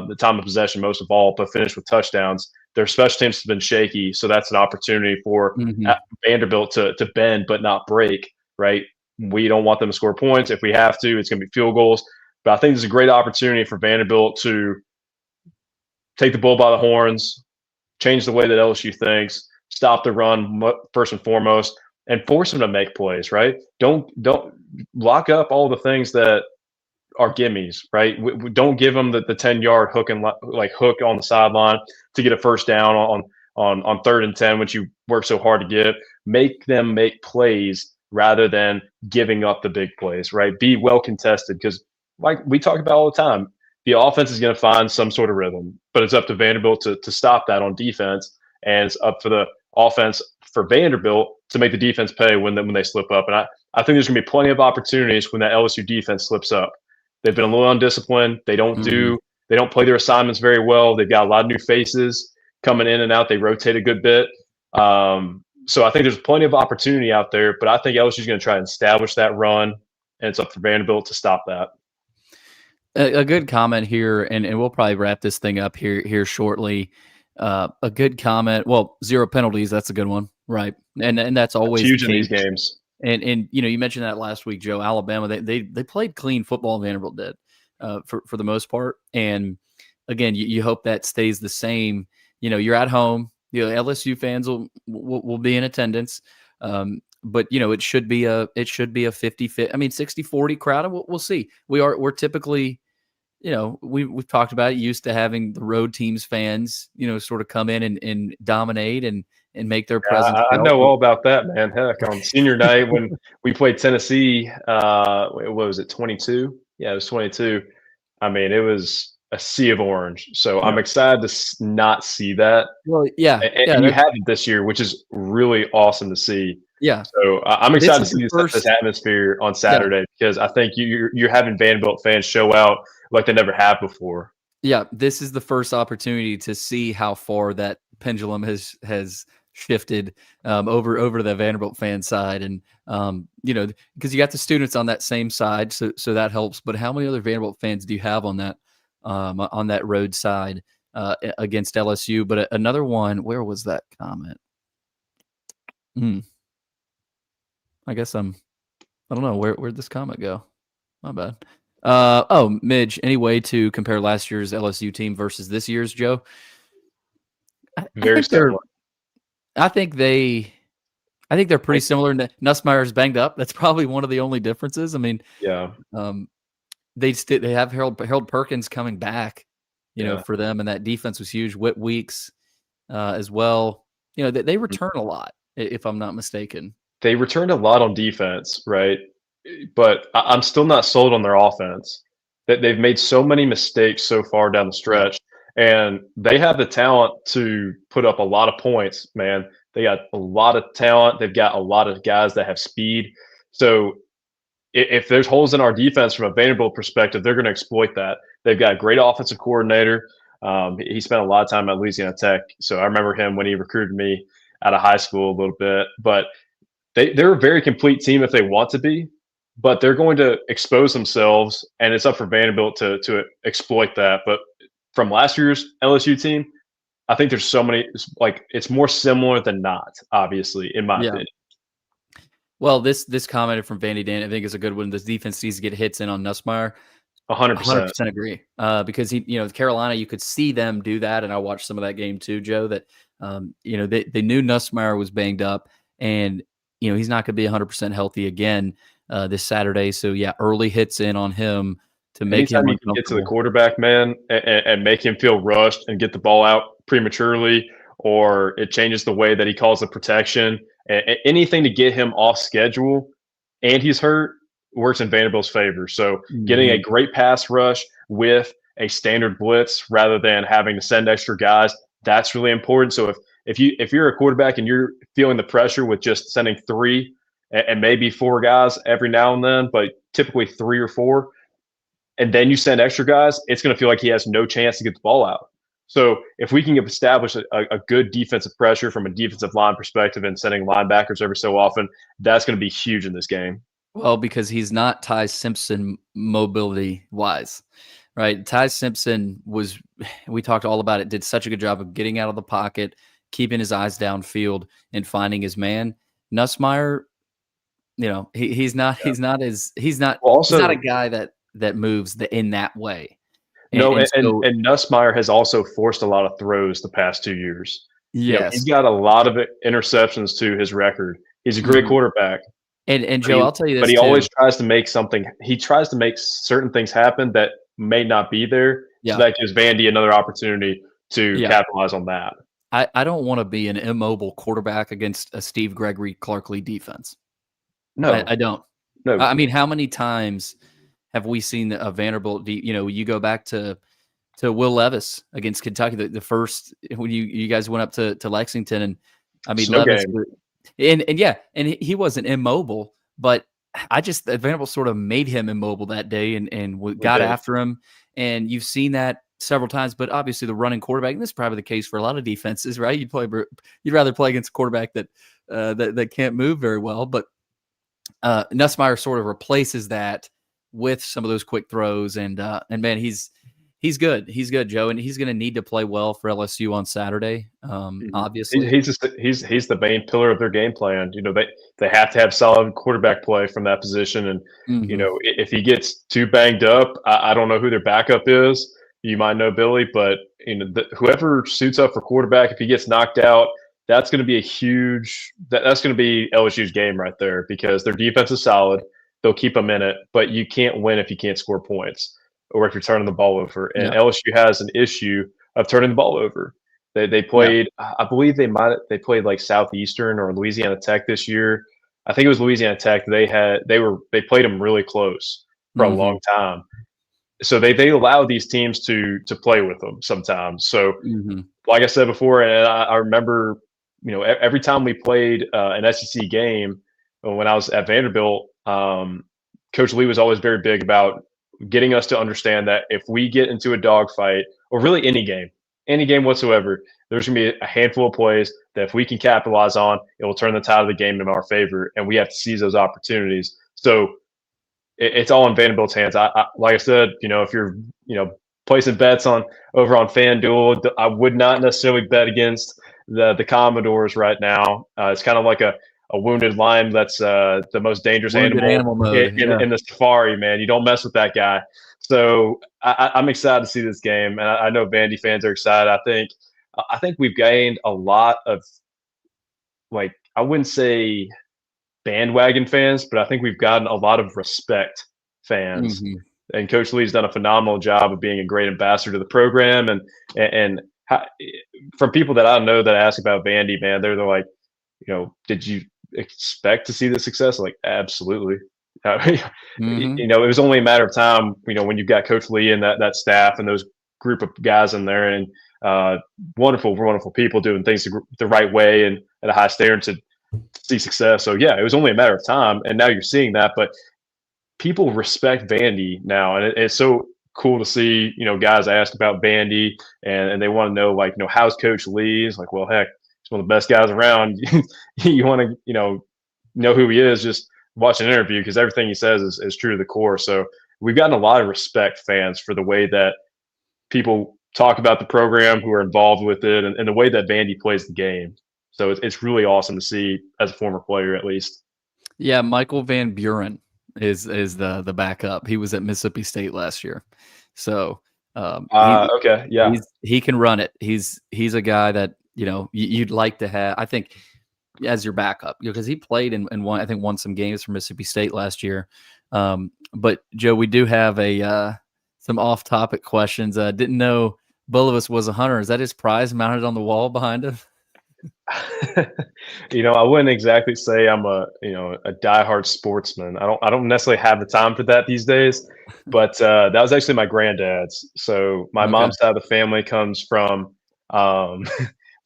the time of possession most of all, but finish with touchdowns. Their special teams have been shaky, so that's an opportunity for Vanderbilt to bend but not break, right? We don't want them to score points. If we have to, it's going to be field goals. But I think there's a great opportunity for Vanderbilt to take the bull by the horns, change the way that LSU thinks, stop the run first and foremost, and force them to make plays, right? Don't lock up all the things that are gimmies, right? We don't give them the 10-yard hook and hook on the sideline to get a first down on 3rd and 10, which you work so hard to get. Make them make plays rather than giving up the big plays, right? Be well contested, because, like we talk about all the time, the offense is going to find some sort of rhythm, but it's up to Vanderbilt to stop that on defense, and it's up for the offense for Vanderbilt to make the defense pay when they slip up. And I think there's going to be plenty of opportunities when that LSU defense slips up. They've been a little undisciplined. They don't play their assignments very well. They've got a lot of new faces coming in and out. They rotate a good bit. So I think there's plenty of opportunity out there, but I think LSU is going to try and establish that run, and it's up for Vanderbilt to stop that. A good comment here, and we'll probably wrap this thing up here shortly. A good comment. Well, 0 penalties. That's a good one, right? And that's always huge in these games. And you mentioned that last week, Joe. Alabama, they played clean football. Vanderbilt did for the most part. And again, you hope that stays the same. You're at home. LSU fans will be in attendance. But it should be a 50-50. I mean, 60-40 crowd. We'll see. We're typically, we've talked about it, used to having the road teams fans, sort of come in and dominate and make their presence. I know all about that, man. Heck, on senior night when we played Tennessee, what was it, 22? Yeah, it was 22. I mean, it was a sea of orange. So I'm excited to not see that. Well, yeah. And you have it this year, which is really awesome to see. Yeah. So I'm excited to see this atmosphere on Saturday, because I think you're having Vanderbilt fans show out like they never have before. Yeah, this is the first opportunity to see how far that pendulum has shifted over to the Vanderbilt fan side, and because you got the students on that same side, so that helps. But how many other Vanderbilt fans do you have on that road side against LSU? But another one, where was that comment? I guess I don't know where'd this comment go. My bad. Midge, any way to compare last year's LSU team versus this year's, Joe? Very similar. I think they I think they're pretty similar. Nussmeier's banged up. That's probably one of the only differences. I mean, Yeah. They have Harold Perkins coming back, for them, and that defense was huge. Whit Weeks as well. They return a lot, if I'm not mistaken. They returned a lot on defense, right? But I'm still not sold on their offense. That they've made so many mistakes so far down the stretch, and they have the talent to put up a lot of points. Man, they got a lot of talent. They've got a lot of guys that have speed. So if there's holes in our defense from a Vanderbilt perspective, they're going to exploit that. They've got a great offensive coordinator. He spent a lot of time at Louisiana Tech, so I remember him when he recruited me out of high school a little bit. But they're a very complete team if they want to be, but they're going to expose themselves, and it's up for Vanderbilt to exploit that. But from last year's LSU team, I think there's so many, like, it's more similar than not, obviously, in my opinion. Well, this commented from Vandy Dan, I think, is a good one. This defense needs to get hits in on Nussmeier. 100% agree. Because Carolina, you could see them do that, and I watched some of that game too, Joe. That they knew Nussmeier was banged up, and he's not going to be 100% healthy again this Saturday. So yeah, early hits in on him to make anytime him you can get to the quarterback, man, and make him feel rushed and get the ball out prematurely, or it changes the way that he calls the protection. Anything to get him off schedule, and he's hurt, works in Vanderbilt's favor. So getting a great pass rush with a standard blitz rather than having to send extra guys, that's really important. So if you're a quarterback and you're feeling the pressure with just sending 3 and maybe 4 guys every now and then, but typically 3 or 4, and then you send extra guys, it's going to feel like he has no chance to get the ball out. So if we can establish a good defensive pressure from a defensive line perspective and sending linebackers every so often, that's going to be huge in this game. Well, because he's not Ty Simpson mobility wise, right? Ty Simpson we talked all about it, did such a good job of getting out of the pocket, keeping his eyes downfield, and finding his man. Nussmeier, he's not a guy that moves in that way. And Nussmeier has also forced a lot of throws the past 2 years. Yes. He's got a lot of interceptions to his record. He's a great quarterback. And Joe, I'll tell you this, but he always tries to make certain things happen that may not be there. Yeah. So that gives Vandy another opportunity to capitalize on that. I don't want to be an immobile quarterback against a Steve Gregory Clark Lee defense. No, I don't. No. I mean, how many times have we seen a Vanderbilt? You go back to Will Levis against Kentucky, the first when you guys went up to Lexington, and I mean Levis, and he wasn't immobile, but Vanderbilt sort of made him immobile that day and got after him, and you've seen that several times. But obviously, the running quarterback, and this is probably the case for a lot of defenses, right? You'd rather play against a quarterback that can't move very well, but Nussmeier sort of replaces that with some of those quick throws, and man, he's good. He's good, Joe, and he's going to need to play well for LSU on Saturday. Obviously, he's the main pillar of their game plan. They have to have solid quarterback play from that position, and if he gets too banged up, I don't know who their backup is. You might know Billy, but whoever suits up for quarterback, if he gets knocked out, that's going to be that's going to be LSU's game right there, because their defense is solid. They'll keep them in it, but you can't win if you can't score points or if you're turning the ball over. And LSU has an issue of turning the ball over. They played, I believe they played like Southeastern or Louisiana Tech this year. I think it was Louisiana Tech. They played them really close for a long time. So they allow these teams to play with them sometimes. So like I said before, and I remember, every time we played an SEC game when I was at Vanderbilt, Coach Lee was always very big about getting us to understand that if we get into a dogfight, or really any game whatsoever, there's going to be a handful of plays that if we can capitalize on, it will turn the tide of the game in our favor, and we have to seize those opportunities. So it's all in Vanderbilt's hands. Like I said, if you're placing bets over on FanDuel, I would not necessarily bet against the Commodores right now. It's kind of like a wounded lion that's the most dangerous animal mode. in the safari, man. You don't mess with that guy. So I'm excited to see this game, and I know Vandy fans are excited. I think we've gained a lot of like, I wouldn't say bandwagon fans, but I think we've gotten a lot of respect fans. Mhm. And Coach Lee's done a phenomenal job of being a great ambassador to the program. And how, from people that I know that ask about Vandy, man, they're like, did you expect to see the success? Like, absolutely. Mhm. It was only a matter of time, when you've got Coach Lee and that staff and those group of guys in there, and wonderful, wonderful people doing things the right way and at a high standard to see success. So yeah, it was only a matter of time, and now you're seeing that. But people respect Vandy now, and it's so cool to see guys ask about Vandy, and they want to know, like, how's Coach Lee? It's like, well, heck, he's one of the best guys around. You want to know who he is, just watch an interview, because everything he says is true to the core. So we've gotten a lot of respect, fans, for the way that people talk about the program who are involved with it, and the way that Vandy plays the game. So it's really awesome to see, as a former player at least. Yeah, Michael Van Buren is the backup. He was at Mississippi State last year. So, Okay, yeah. he can run it. He's a guy that, you'd like to have, I think, as your backup, because he played and won some games for Mississippi State last year. But Joe, we do have some off-topic questions. Didn't know Bulovas was a hunter. Is that his prize mounted on the wall behind him? I wouldn't exactly say I'm a diehard sportsman. I don't necessarily have the time for that these days. But that was actually my granddad's. So my Okay. mom's side of the family comes from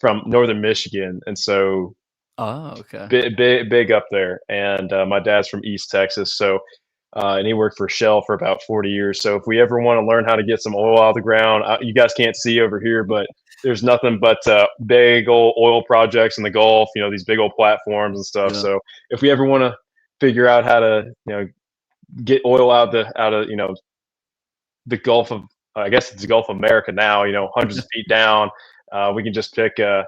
from northern Michigan, and so Oh, okay. big up there. And my dad's from East Texas, so and he worked for Shell for about 40 years. So if we ever want to learn how to get some oil out of the ground, you guys can't see over here, but there's nothing but big old oil projects in the Gulf. These big old platforms and stuff. Yeah. So if we ever want to figure out how to get oil out of the Gulf of, I guess it's the Gulf of America now, hundreds of feet down, we can just pick Joe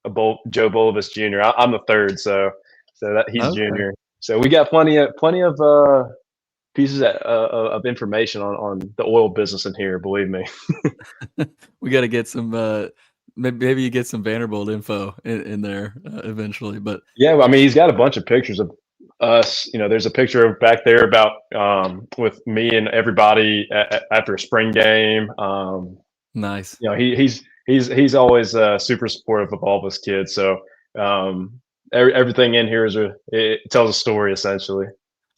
Bulovas Jr. I'm the third, so that he's Okay. junior. So we got plenty of pieces of information on the oil business in here. Believe me. We got to get some. Maybe you get some Vanderbilt info in there eventually. But yeah, I mean, he's got a bunch of pictures of us. There's a picture back there about with me and everybody after a spring game. Nice. He's always super supportive of all of us kids. So everything in here it tells a story, essentially.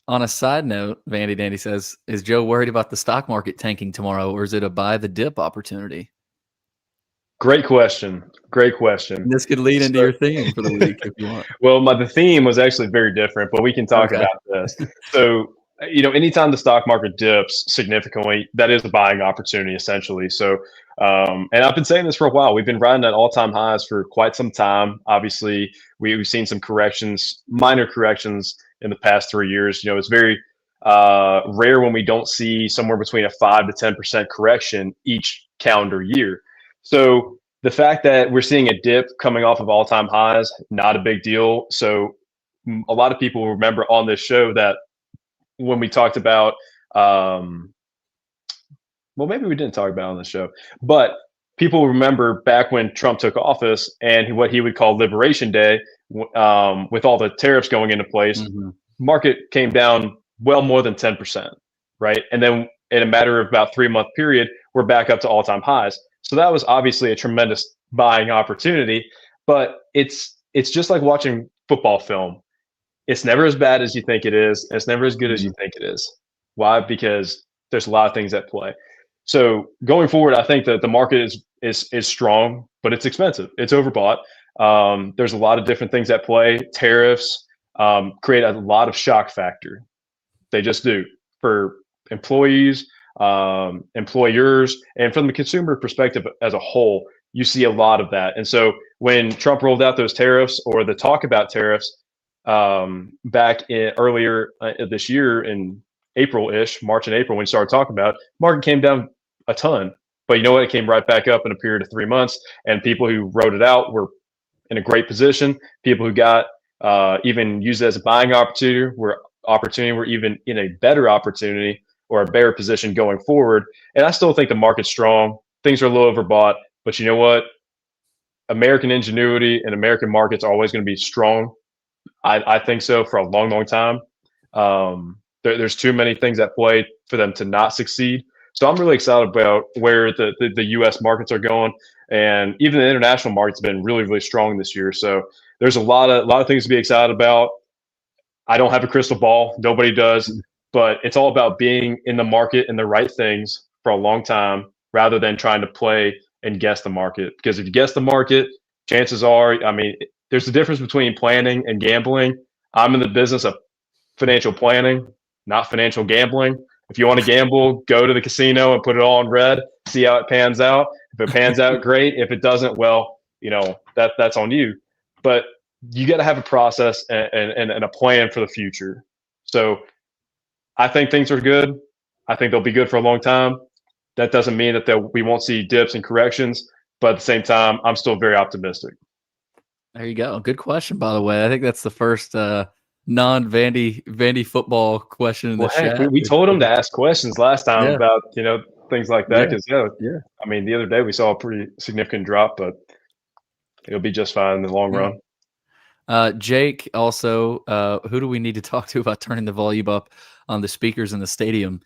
On a side note, Vandy Dandy says, is Joe worried about the stock market tanking tomorrow, or is it a buy the dip opportunity? Great question. And this could lead into your theme for the week if you want. Well, the theme was actually very and but we can talk about this. So, anytime the stock market dips significantly, that is a buying opportunity, essentially. So, and I've been saying this for a while. We've been riding at all-time highs for quite some time. Obviously, we've seen some minor corrections in the past 3 years. It's very rare when we don't see somewhere between a 5 to 10% correction each calendar year. So the fact that we're seeing a dip coming off of all-time highs, not a big deal. So a lot of people remember on this show that when we talked about, well, maybe we didn't talk about it on the show, but people remember back when Trump took office and what he would call Liberation Day, with all the tariffs going into place, market came down well more than 10%, right? And then in a matter of about 3-month period, we're back up to all-time highs. So that was obviously a tremendous buying opportunity, but it's just like watching football film. It's never as bad as you think it is. And it's never as good as you think it is. Why? Because there's a lot of things at play. So going forward, I think that the market is strong, but it's expensive. It's overbought. There's a lot of different things at play. Tariffs create a lot of shock factor. They just do for employees, employers, and from the consumer perspective as a whole. You see a lot of that. And so when Trump rolled out those tariffs, or the talk about tariffs back earlier this year in April-ish, March and April, when he started talking about it, market came down a ton. But you know what? It came right back up in a period of 3 months. And people who wrote it out were in a great position. People who got even used it as a buying opportunity were even in a better opportunity or a better position going forward. And I still think the market's strong. Things are a little overbought. But you know what? American ingenuity and American markets are always going to be strong. I think so for a long, long time. There's too many things at play for them to not succeed. So I'm really excited about where the U.S. markets are going, and even the international market's been really, really strong this year. So there's a lot of things to be excited about. I don't have a crystal ball. Nobody does, but it's all about being in the market and the right things for a long time rather than trying to play and guess the market. Because if you guess the market, chances are, I mean, there's a difference between planning and gambling. I'm in the business of financial planning, not financial gambling. If you want to gamble, go to the casino and put it all in red, see how it pans out. If it pans out, great. If it doesn't, well, that's on you. But you got to have a process and a plan for the future. So I think things are good. I think they'll be good for a long time. That doesn't mean that we won't see dips and corrections, but at the same time, I'm still very optimistic. There you go. Good question, by the way. I think that's the first non-Vandy football question in the Heck, chat. we told them to ask questions last time about things like that because I mean the other day we saw a pretty significant drop, but it'll be just fine in the long run. Jake, also, who do we need to talk to about turning the volume up on the speakers in the stadium?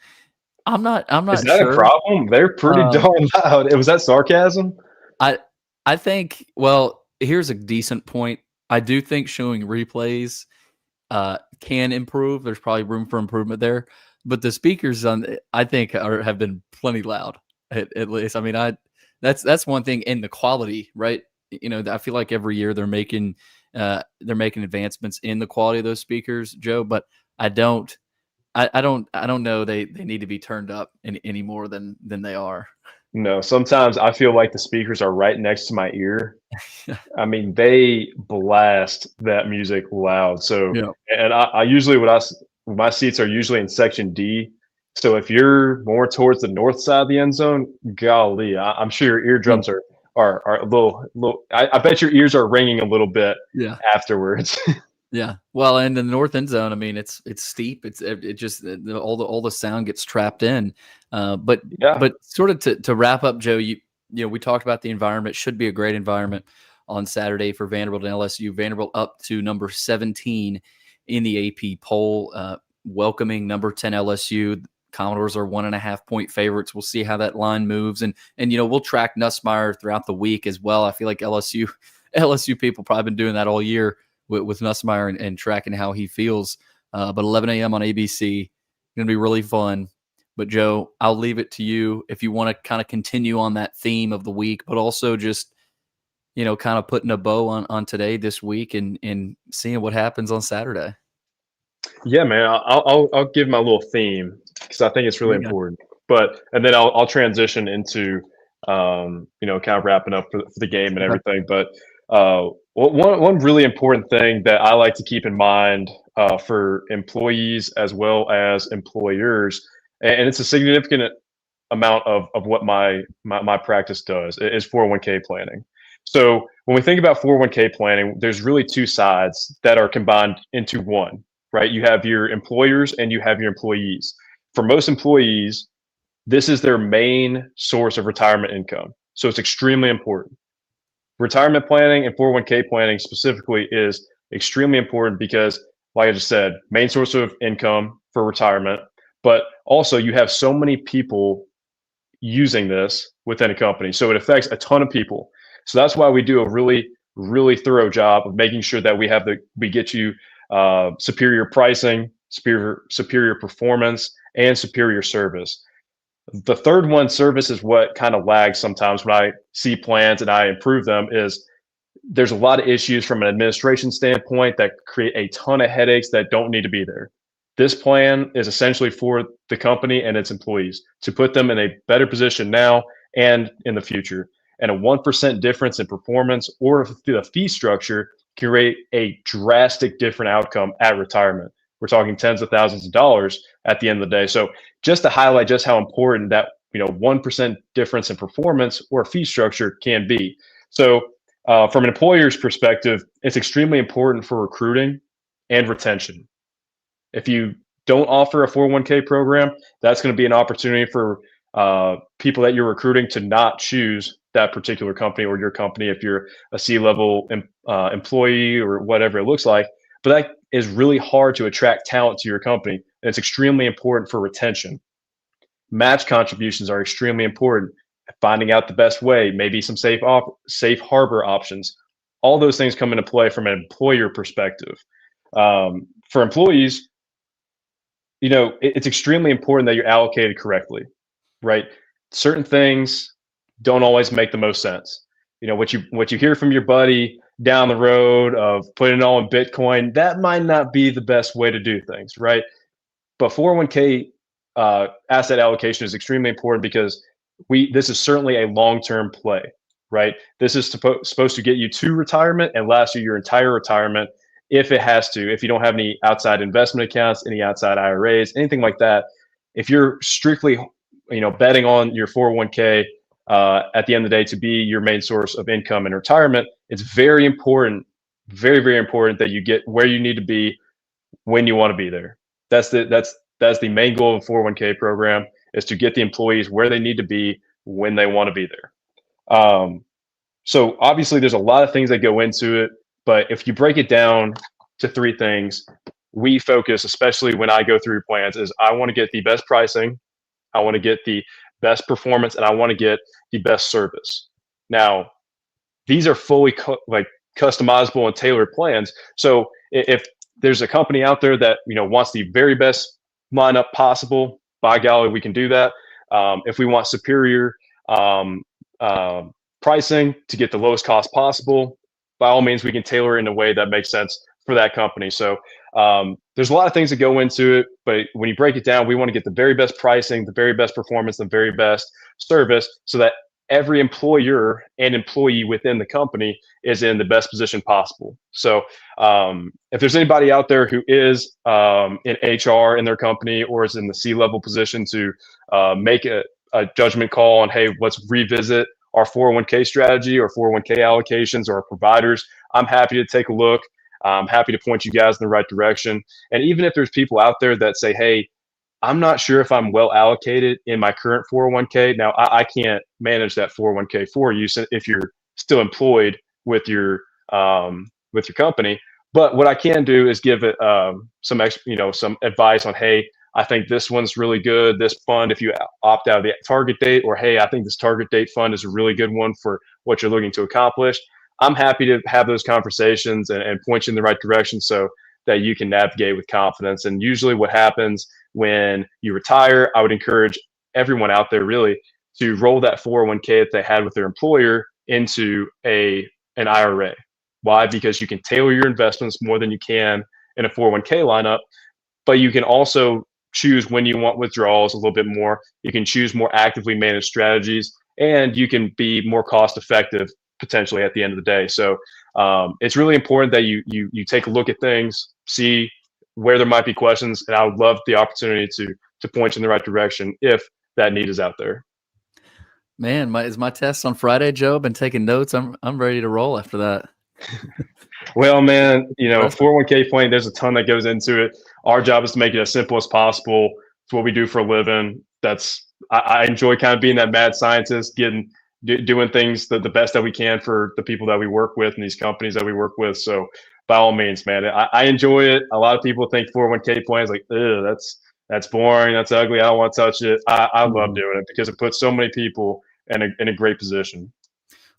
I'm not Is that sure. a problem? They're pretty darn loud. Was that sarcasm? I think, well, here's a decent point. I do think showing replays can improve. There's probably room for improvement there, but the speakers I think have been plenty loud at least. I mean, that's one thing, and the quality, right? I feel like every year they're making advancements in the quality of those speakers, Joe, but I don't know they need to be turned up any more than they are. No, sometimes I feel like the speakers are right next to my ear. I mean, they blast that music loud. So, and I usually my seats are usually in section D. So if you're more towards the north side of the end zone, golly, I'm sure your eardrums are a little. I bet your ears are ringing a little bit afterwards. Yeah. Well, and in the north end zone, I mean, it's steep. It just all the sound gets trapped in. But sort of to wrap up, Joe, we talked about the environment. Should be a great environment on Saturday for Vanderbilt and LSU. Vanderbilt up to number 17 in the AP poll, welcoming number 10 LSU. Commodores are 1.5-point favorites. We'll see how that line moves, and we'll track Nussmeier throughout the week as well. I feel like LSU people probably been doing that all year with Nussmeier and tracking how he feels. But 11 a.m. on ABC, going to be really fun. But Joe, I'll leave it to you if you want to kind of continue on that theme of the week, but also just kind of putting a bow on today, this week, and seeing what happens on Saturday. Yeah, man, I'll give my little theme because I think it's really important. And then I'll transition into kind of wrapping up for the game and everything. But one really important thing that I like to keep in mind for employees as well as employers, and it's a significant amount of what my practice does, is 401k planning. So when we think about 401k planning, there's really two sides that are combined into one, right? You have your employers and you have your employees. For most employees, this is their main source of retirement income. So it's extremely important. Retirement planning and 401k planning specifically is extremely important because, like I just said, main source of income for retirement, but also you have so many people using this within a company. So it affects a ton of people. So that's why we do a really, really thorough job of making sure that we get you superior pricing, superior performance, and superior service. The third one, service, is what kind of lags sometimes when I see plans and I improve them. Is there's a lot of issues from an administration standpoint that create a ton of headaches that don't need to be there. This plan is essentially for the company and its employees to put them in a better position now and in the future. And a 1% difference in performance or the fee structure can create a drastic different outcome at retirement. We're talking tens of thousands of dollars at the end of the day. So just to highlight just how important that 1% difference in performance or fee structure can be. So from an employer's perspective, it's extremely important for recruiting and retention. If you don't offer a 401k program, that's going to be an opportunity for people that you're recruiting to not choose that particular company or your company if you're a C-level employee or whatever it looks like. But that is really hard to attract talent to your company. And it's extremely important for retention. Match contributions are extremely important. Finding out the best way, maybe some safe harbor options. All those things come into play from an employer perspective. For employees, it's extremely important that you're allocated correctly, right? Certain things don't always make the most sense. What you hear from your buddy down the road of putting it all in Bitcoin, that might not be the best way to do things, right? But 401k asset allocation is extremely important because this is certainly a long-term play, right? This is supposed to get you to retirement and last you your entire retirement if it has to. If you don't have any outside investment accounts, any outside IRAs, anything like that, if you're strictly, betting on your 401k at the end of the day to be your main source of income in retirement, it's very important, very, very important that you get where you need to be when you want to be there. That's the main goal of a 401k program, is to get the employees where they need to be when they want to be there. So obviously there's a lot of things that go into it, but if you break it down to three things, we focus, especially when I go through plans, is I want to get the best pricing, I want to get the best performance, and I want to get the best service. Now, these are fully customizable and tailored plans. So if there's a company out there that wants the very best lineup possible, by golly, we can do that. If we want superior pricing to get the lowest cost possible, by all means, we can tailor it in a way that makes sense for that company. So there's a lot of things that go into it, but when you break it down, we want to get the very best pricing, the very best performance, the very best service, so that every employer and employee within the company is in the best position possible. So if there's anybody out there who is in HR in their company or is in the C-level position to make a judgment call on, hey, let's revisit our 401k strategy or 401k allocations or our providers, I'm happy to take a look. I'm happy to point you guys in the right direction. And even if there's people out there that say, hey, I'm not sure if I'm well allocated in my current 401k. Now, I can't manage that 401k for you if you're still employed with your company. But what I can do is give it some advice on, hey, I think this one's really good. This fund, if you opt out of the target date, or hey, I think this target date fund is a really good one for what you're looking to accomplish. I'm happy to have those conversations and point you in the right direction so that you can navigate with confidence. And usually what happens when you retire, I would encourage everyone out there really to roll that 401k that they had with their employer into an IRA. Why? Because you can tailor your investments more than you can in a 401k lineup, but you can also choose when you want withdrawals a little bit more. You can choose more actively managed strategies, and you can be more cost effective potentially at the end of the day. So it's really important that you take a look at things, see where there might be questions, and I would love the opportunity to point you in the right direction if that need is out there. Man, is my test on Friday, Joe? Been taking notes. I'm ready to roll after that. Well, man, 401k planning, there's a ton that goes into it. Our job is to make it as simple as possible. It's what we do for a living. I enjoy kind of being that mad scientist, doing things the best that we can for the people that we work with and these companies that we work with. So by all means, man, I enjoy it. A lot of people think 401k plans like, that's boring, that's ugly, I don't want to touch it. I love doing it because it puts so many people in a great position.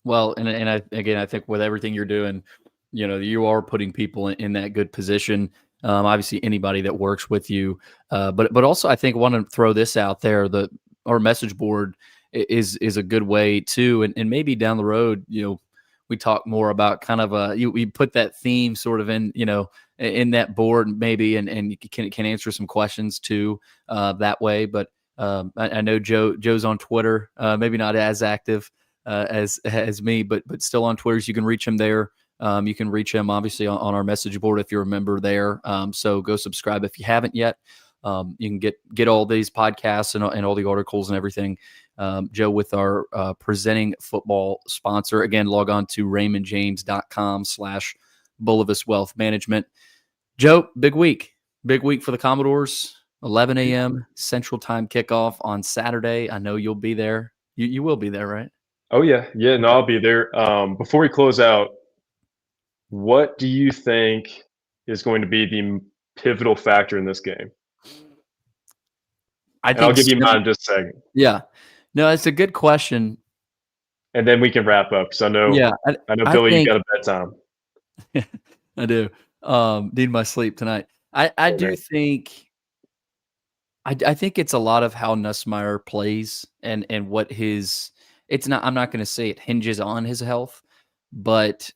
Well, and I think with everything you're doing, you are putting people in that good position. Obviously, anybody that works with you, but also I think I want to throw this out there: our message board is a good way too, and maybe down the road, we talk more about kind of we put that theme sort of in in that board maybe, and you can answer some questions too that way. But I know Joe's on Twitter, maybe not as active as me, but still on Twitter. So you can reach him there. You can reach him obviously on our message board if you're a member there. So go subscribe if you haven't yet. You can get all these podcasts and all the articles and everything. Joe, with our presenting football sponsor. Again, log on to raymondjames.com/Bulovas Wealth Management. Joe, big week for the Commodores. 11 a.m. Central Time kickoff on Saturday. I know you'll be there. You will be there, right? Oh yeah, yeah. No, Okay. I'll be there. Before we close out, what do you think is going to be the pivotal factor in this game? I And I'll think give you so. mine in just a second, Yeah. No, it's a good question. and then we can wrap up. Because Yeah, I know I Billy, you think got a bedtime. I do. Need my sleep tonight. I Okay. do think I think it's a lot of how Nussmeier plays and what his it's not I'm not gonna say it hinges on his health, but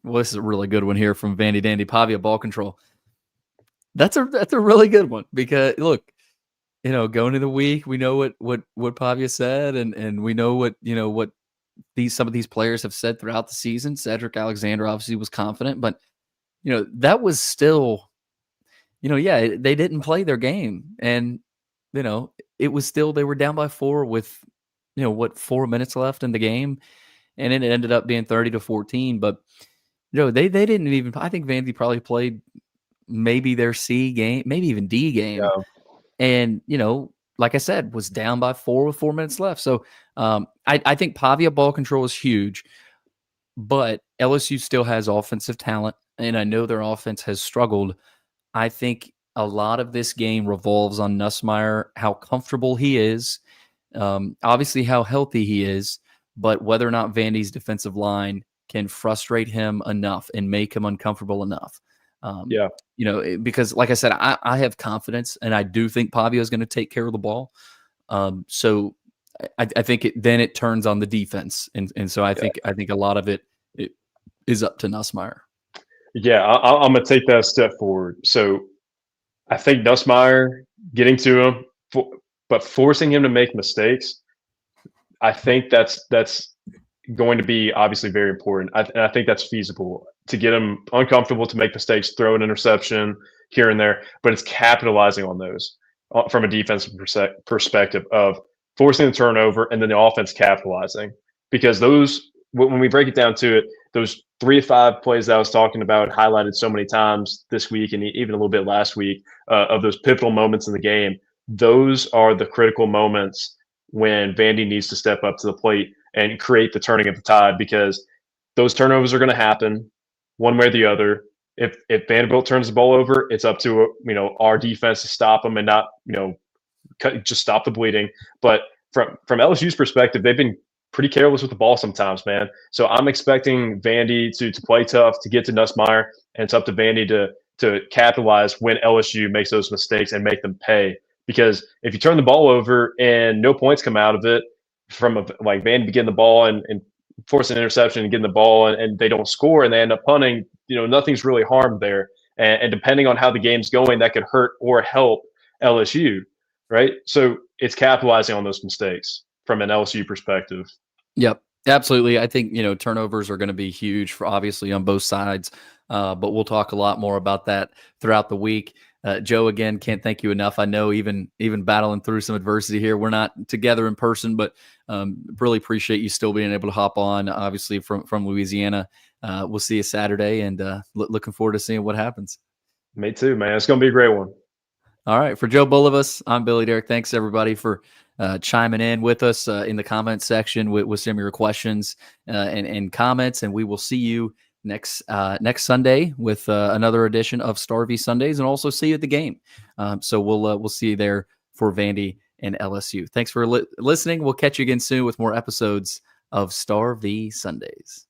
well, this is a really good one here from Vandy Dandy Pavia ball control. That's a really good one because look, going into the week, we know what Pavia said and we know what some of these players have said throughout the season. Cedric Alexander obviously was confident, but that was still, yeah, they didn't play their game. And, it was still, they were down by 4 with, 4 minutes left in the game. And it ended up being 30-14. But, they didn't even, I think Vandy probably played maybe their C game, maybe even D game. Yeah. And, like I said, was down by 4 with 4 minutes left. So I think Pavia ball control is huge, but LSU still has offensive talent. And I know their offense has struggled. I think a lot of this game revolves on Nussmeier, how comfortable he is, obviously how healthy he is, but whether or not Vandy's defensive line can frustrate him enough and make him uncomfortable enough. Um, Yeah. because like I said, I have confidence, and I do think Pavia is going to take care of the ball. So I think then it turns on the defense, and so I think a lot of it is up to Nussmeier. Yeah, I'm gonna take that a step forward. So I think Nussmeier getting to him, but forcing him to make mistakes. I think that's going to be obviously very important. And I think that's feasible to get him uncomfortable to make mistakes, throw an interception here and there. But it's capitalizing on those from a defensive perspective of forcing the turnover and then the offense capitalizing, because those when we break it down to it, those 3 to 5 plays that I was talking about, highlighted so many times this week and even a little bit last week, of those pivotal moments in the game. Those are the critical moments when Vandy needs to step up to the plate and create the turning of the tide, because those turnovers are going to happen one way or the other. If Vanderbilt turns the ball over, it's up to our defense to stop them and not just stop the bleeding. But from LSU's perspective, they've been pretty careless with the ball sometimes, man. So I'm expecting Vandy to play tough, to get to Nussmeier, and it's up to Vandy to capitalize when LSU makes those mistakes and make them pay. Because if you turn the ball over and no points come out of it, like Vandy getting the ball and force an interception and getting the ball and they don't score and they end up punting, nothing's really harmed there. And depending on how the game's going, that could hurt or help LSU, right? So it's capitalizing on those mistakes from an LSU perspective. Yep, absolutely. I think, turnovers are going to be huge for obviously on both sides, but we'll talk a lot more about that throughout the week. Joe, again, can't thank you enough. I know even battling through some adversity here, we're not together in person, but really appreciate you still being able to hop on, obviously from Louisiana. We'll see you Saturday, and looking forward to seeing what happens. Me too, man. It's going to be a great one. All right. For Joe Bulovas, I'm Billy Derrick. Thanks, everybody, for chiming in with us in the comments section with some of your questions and comments. And we will see you next Sunday with another edition of Star V Sundays, and also see you at the game. So we'll see you there for Vandy and LSU. Thanks for listening. We'll catch you again soon with more episodes of Star V Sundays.